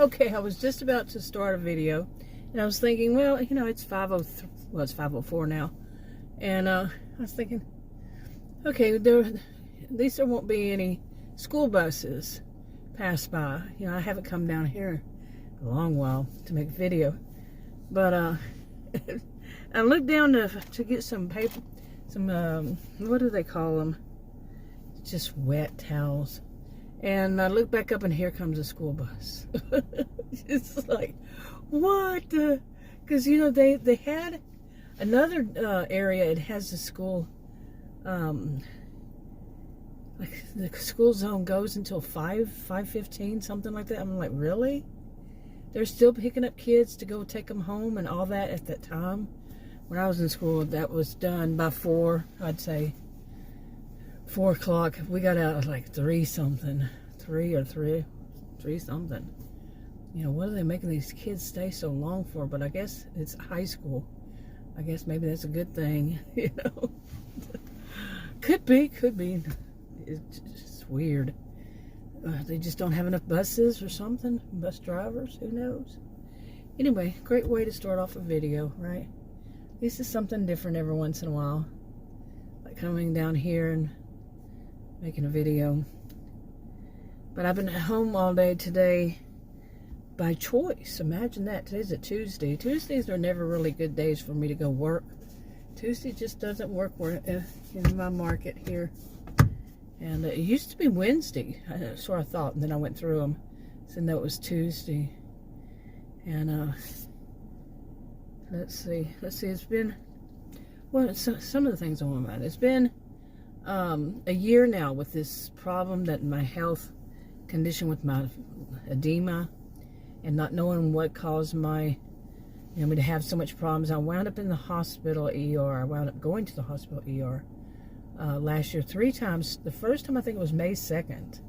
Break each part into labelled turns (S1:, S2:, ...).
S1: Okay, I was just about to start a video, and I was thinking, well, you know, it's 5:03. Well, it's 5:04 now, and I was thinking, okay, at least there won't be any school buses pass by. You know, I haven't come down here in a long while to make a video, but I looked down to get some paper, some what do they call them? Just wet towels. And I look back up, and here comes a school bus. It's like, what? Because, you know, they had another area. It has a school, like the school zone goes until 5:15, something like that. I'm like, really? They're still picking up kids to go take them home and all that at that time? When I was in school, that was done by 4, I'd say. 4 o'clock. We got out at like 3 something. 3 something. You know, what are they making these kids stay so long for? But I guess it's high school. I guess maybe that's a good thing, you know. Could be. It's just weird. They just don't have enough buses or something. Bus drivers, who knows? Anyway, great way to start off a video, right? This is something different every once in a while. Like coming down here and making a video. But I've been at home all day today by choice. Imagine that. Today's a Tuesday. Tuesdays are never really good days for me to go work. Tuesday just doesn't work in my market here. And it used to be Wednesday. That's what I thought. And then I went through them. So no, it was Tuesday. And let's see. It's been, well, some of the things I want about. It's been a year now with this problem that my health condition with my edema and not knowing what caused me to have so much problems. I wound up in the hospital ER. I wound up going to the hospital ER last year 3 times. The first time I think it was May 2nd.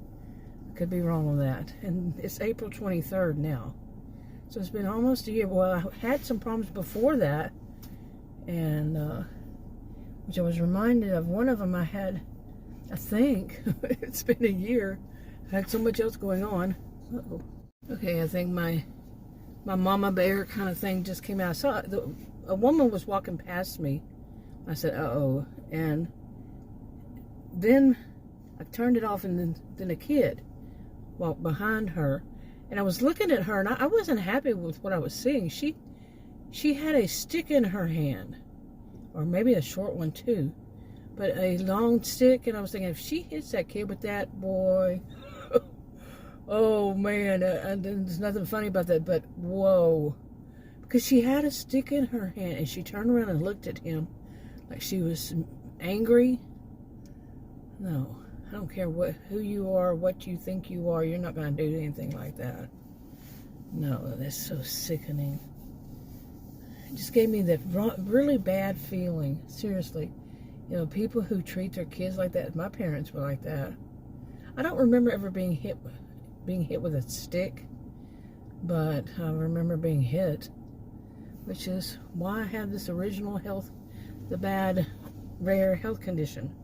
S1: I could be wrong on that. And it's April 23rd now. So it's been almost a year. Well, I had some problems before that, and which I was reminded of. One of them I had, I think, it's been a year. I had so much else going on. Uh-oh. Okay, I think my mama bear kind of thing just came out. I saw a woman was walking past me. I said, uh-oh. And then I turned it off, and then a kid walked behind her. And I was looking at her, and I wasn't happy with what I was seeing. She had a stick in her hand. Or maybe a short one too, but a long stick. And I was thinking, if she hits that kid with that, boy, oh man, there's nothing funny about that, but whoa, because she had a stick in her hand, and she turned around and looked at him like she was angry. No, I don't care who you are, what you think you are, you're not going to do anything like that. No, that's so sickening. It just gave me that really bad feeling. Seriously. You know, people who treat their kids like that. My parents were like that. I don't remember ever being hit with a stick, but I remember being hit, which is why I have this original the bad, rare health condition.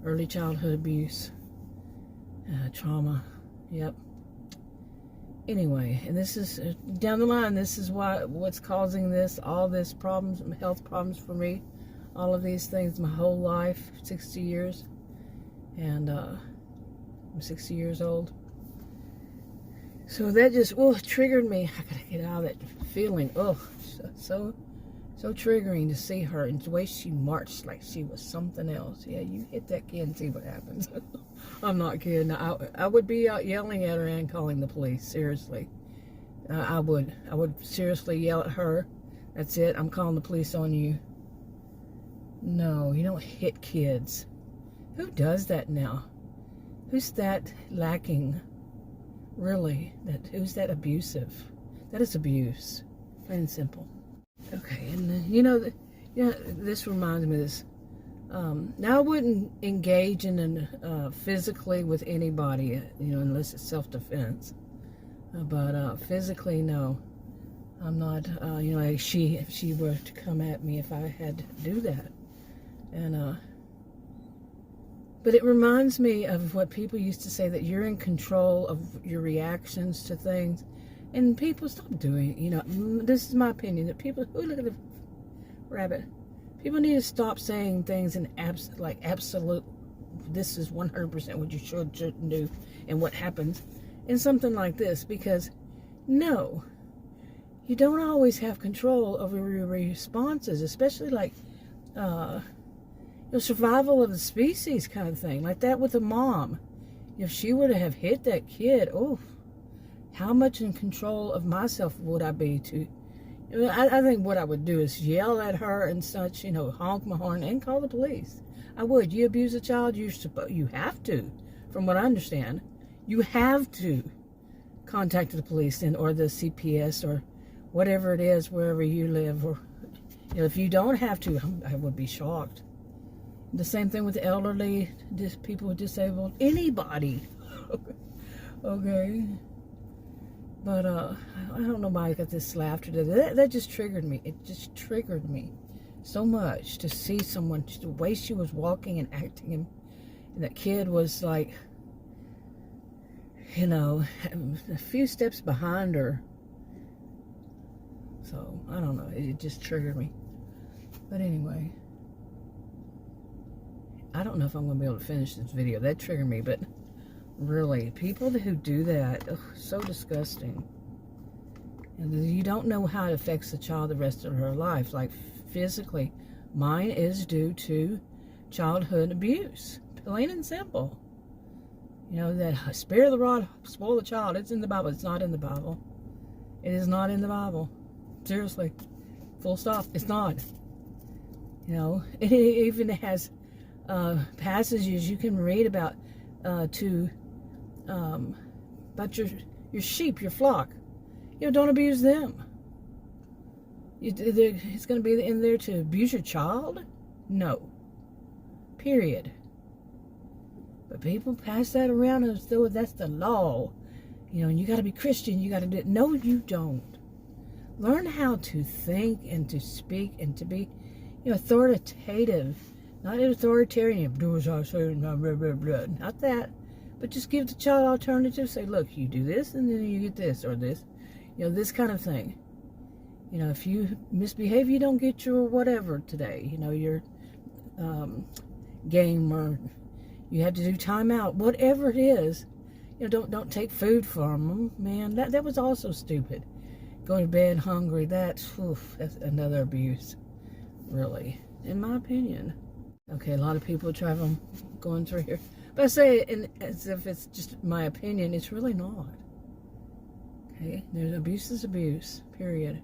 S1: Early childhood abuse. Trauma. Yep. Anyway, and this is down the line. This is what's causing all this problems, health problems for me. All of these things, my whole life, 60 years, and I'm 60 years old. So that just triggered me. I gotta get out of that feeling. Oh, so triggering to see her and the way she marched like she was something else. Yeah, you hit that kid and see what happens. I'm not kidding. I would be out yelling at her and calling the police. Seriously, I would seriously yell at her. That's it. I'm calling the police on you. No, you don't hit kids. Who does that now? Who's that lacking? Really? Who's that abusive? That is abuse, plain and simple. Okay, and this reminds me of this. Now I wouldn't engage in physically with anybody, unless it's self-defense. But physically, no. I'm not, if she were to come at me, if I had to do that. And, but it reminds me of what people used to say, that you're in control of your reactions to things. And people, stop doing it. You know, this is my opinion, that people, oh, look at the rabbit. People need to stop saying things in absolute, this is 100% what you shouldn't do and what happens in something like this, because no, you don't always have control over your responses, especially like survival of the species kind of thing, like that with a mom. If she would have hit that kid, oh, how much in control of myself would I be to, I think what I would do is yell at her and such, honk my horn and call the police. I would. You abuse a child, you have to, from what I understand, you have to contact the police or the CPS or whatever it is, wherever you live. Or if you don't have to, I would be shocked. The same thing with the elderly, people with disabled, anybody. Okay. But I don't know why I got this laughter today. That just triggered me. It just triggered me so much to see someone, the way she was walking and acting, and that kid was like, a few steps behind her. So, I don't know. It just triggered me. But anyway, I don't know if I'm going to be able to finish this video. That triggered me, but really, people who do that, so disgusting. And you don't know how it affects the child the rest of her life, like physically. Mine is due to childhood abuse, plain and simple. That spare the rod, spoil the child. It's in the Bible. It's not in the Bible. It is not in the Bible. Seriously. Full stop. It's not. It even has passages you can read about about your sheep, your flock. Don't abuse them. It's going to be in there to abuse your child? No. Period. But people pass that around as though that's the law. And you got to be Christian. You got to do it. No, you don't. Learn how to think and to speak and to be, authoritative. Not authoritarian. Do as I say, blah, blah, blah, blah. Not that. But just give the child alternatives. Say, look, you do this and then you get this or this. This kind of thing. If you misbehave, you don't get your whatever today. Your game, or you have to do timeout. Whatever it is, don't take food from them. Man, that was also stupid. Going to bed hungry, that's another abuse. Really, in my opinion. Okay, a lot of people travel going through here. But I say it as if it's just my opinion. It's really not. Okay, there's abuse is abuse, period.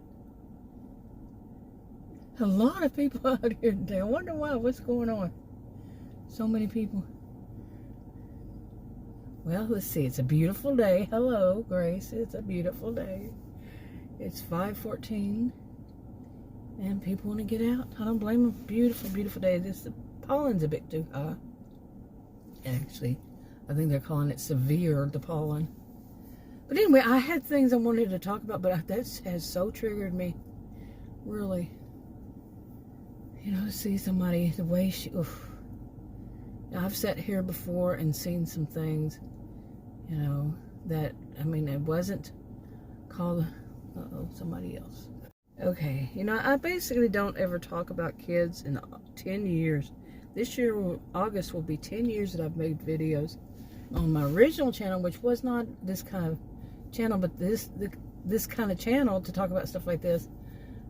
S1: A lot of people out here today. I wonder why. What's going on? So many people. Well, let's see. It's a beautiful day. Hello, Grace. It's a beautiful day. It's 5:14. And people want to get out. I don't blame them. Beautiful, beautiful day. The pollen's a bit too high. Actually, I think they're calling it severe, the pollen. But anyway, I had things I wanted to talk about, but that has so triggered me. Really. To see somebody, the way she... I've sat here before and seen some things, that, it wasn't called... somebody else. Okay, I basically don't ever talk about kids in 10 years. This year, August, will be 10 years that I've made videos on my original channel, which was not this kind of channel, but this kind of channel to talk about stuff like this.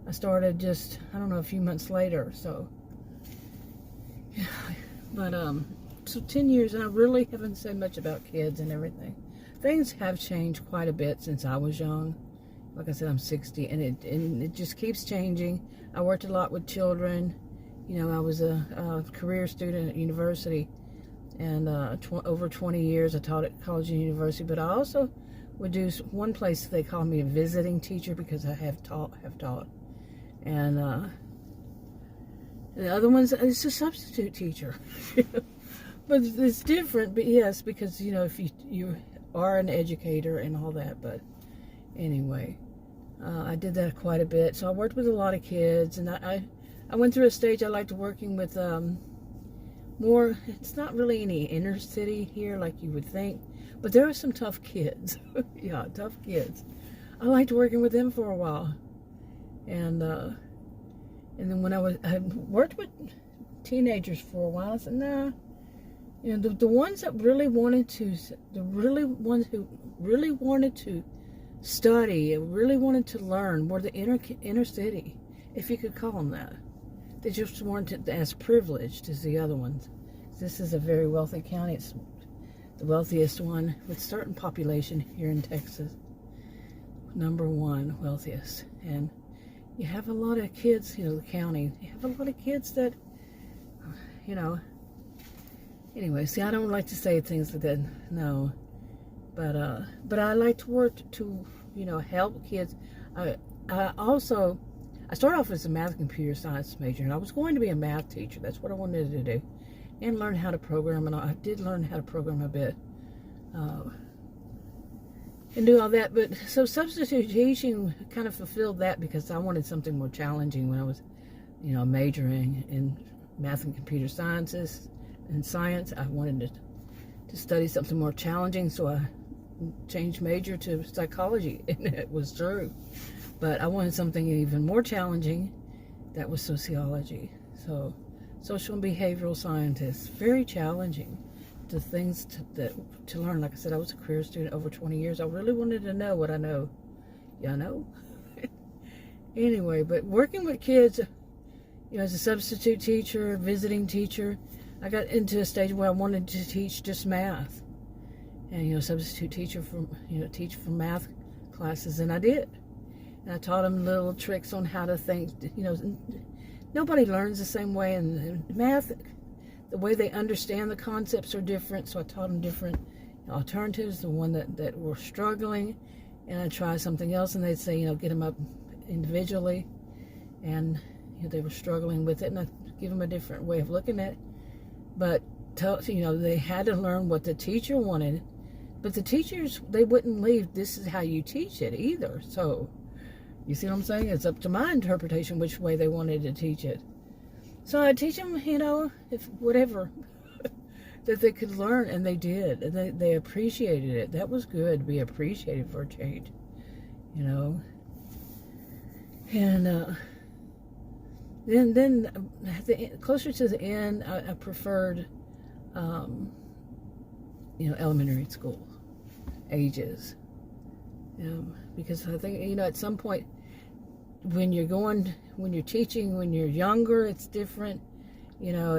S1: I started just, I don't know, a few months later, so. Yeah, but, so 10 years, and I really haven't said much about kids and everything. Things have changed quite a bit since I was young. Like I said, I'm 60, and it just keeps changing. I worked a lot with children. I was a career student at university, and over 20 years I taught at college and university. But I also would do one place they call me a visiting teacher because I have taught, and the other one's it's a substitute teacher. But it's different. But yes, because if you are an educator and all that. But anyway, I did that quite a bit. So I worked with a lot of kids, and I went through a stage I liked working with more, it's not really any inner city here like you would think, but there are some tough kids. Yeah, tough kids. I liked working with them for a while. And then when I worked with teenagers for a while, I said, nah, you know, the ones that really wanted to, ones who really wanted to study and really wanted to learn were the inner city, if you could call them that. They just weren't as privileged as the other ones. This is a very wealthy county. It's the wealthiest one with certain population here in Texas. #1 wealthiest. And you have a lot of kids, you know, the county. You have a lot of kids that, you know. Anyway, see, I don't like to say things like that, no. But I like to work to, you know, help kids. I started off as a math and computer science major, and I was going to be a math teacher. That's what I wanted to do. And learn how to program, and I did learn how to program a bit. And do all that, but so substitute teaching kind of fulfilled that because I wanted something more challenging when I was, you know, majoring in math and computer sciences and science. I wanted to study something more challenging, so I changed major to psychology, and it was true. But I wanted something even more challenging. That was sociology. So social and behavioral scientists, very challenging. The things to learn. Like I said, I was a career student over 20 years. I really wanted to know what I know. Yeah, I know. Anyway, but working with kids, you know, as a substitute teacher, visiting teacher, I got into a stage where I wanted to teach just math. And, you know, substitute teacher teach for math classes, and I did. And I taught them little tricks on how to think. You know, nobody learns the same way, and math, the way they understand the concepts are different, so I taught them different alternatives, the one that were struggling, and I tried something else, and they'd say, you know, get them up individually, and you know, they were struggling with it, and I'd give them a different way of looking at it. But, you know, they had to learn what the teacher wanted, but the teachers, they wouldn't leave, this is how you teach it either. So, you see what I'm saying? It's up to my interpretation which way they wanted to teach it. So I teach them, you know, if whatever that they could learn, and they did. And they appreciated it. That was good to be appreciated for a change, you know. And then closer to the end, I preferred, you know, elementary school ages, because I think, you know, at some point, when you're teaching, when you're younger, it's different, you know,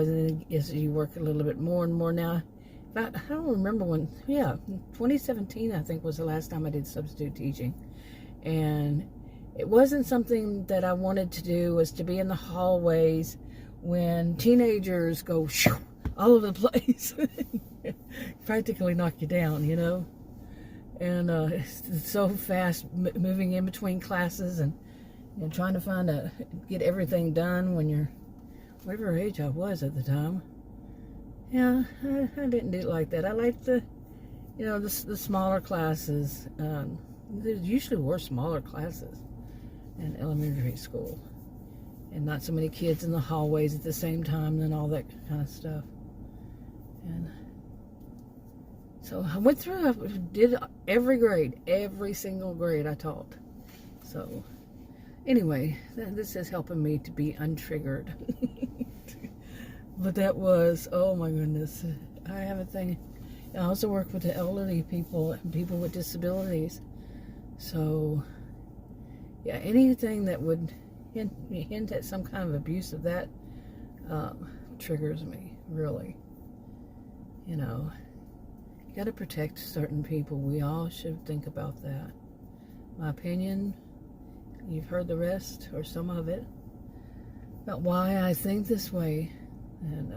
S1: as you work a little bit more and more now. I don't remember when, 2017, I think, was the last time I did substitute teaching. And it wasn't something that I wanted to do, was to be in the hallways when teenagers go all over the place, practically knock you down, you know. And it's so fast moving in between classes, and trying to get everything done when you're whatever age I was at the time. Yeah, I didn't do it like that. I liked the smaller classes. There usually were smaller classes in elementary school, and not so many kids in the hallways at the same time and all that kind of stuff. And so I went through, I did every single grade I taught. So anyway, this is helping me to be untriggered. But that was, oh my goodness. I have a thing. I also work with the elderly people and people with disabilities. So, yeah, anything that would hint at some kind of abuse of that triggers me, really. You know, you got to protect certain people. We all should think about that. My opinion, you've heard the rest, or some of it, about why I think this way. And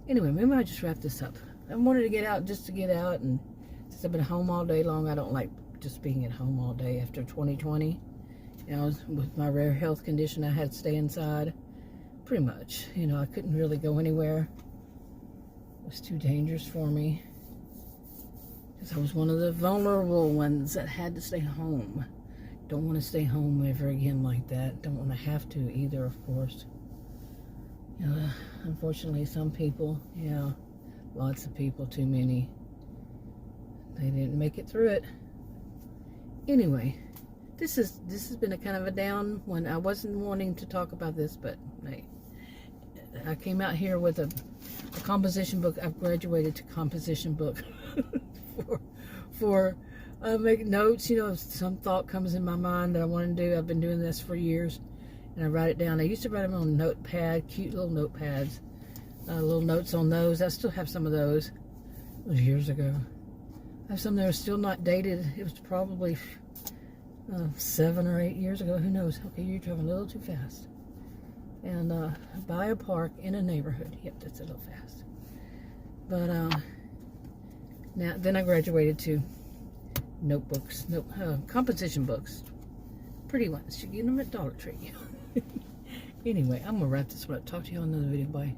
S1: anyway, maybe I'll just wrap this up. I wanted to get out just to get out, and since I've been home all day long, I don't like just being at home all day after 2020. You know, with my rare health condition, I had to stay inside pretty much. You know, I couldn't really go anywhere. It was too dangerous for me, because I was one of the vulnerable ones that had to stay home. Don't want to stay home ever again like that. Don't want to have to either, of course. You know, unfortunately, some people, yeah, lots of people, too many, they didn't make it through it. Anyway, this has been a kind of a down one. I wasn't wanting to talk about this, but hey, I came out here with a composition book. I've graduated to composition book for make notes. You know, if some thought comes in my mind that I want to do. I've been doing this for years, and I write it down. I used to write them on a notepad, cute little notepads, little notes on those. I still have some of those. It was years ago. I have some that are still not dated. It was probably 7 or 8 years ago. Who knows? Okay, you're driving a little too fast. And by a park in a neighborhood. Yep, that's a little fast. But now, then I graduated to notebooks, composition books. Pretty ones. You get them at Dollar Tree. Anyway, I'm going to wrap this one up. Talk to you on another video. Bye.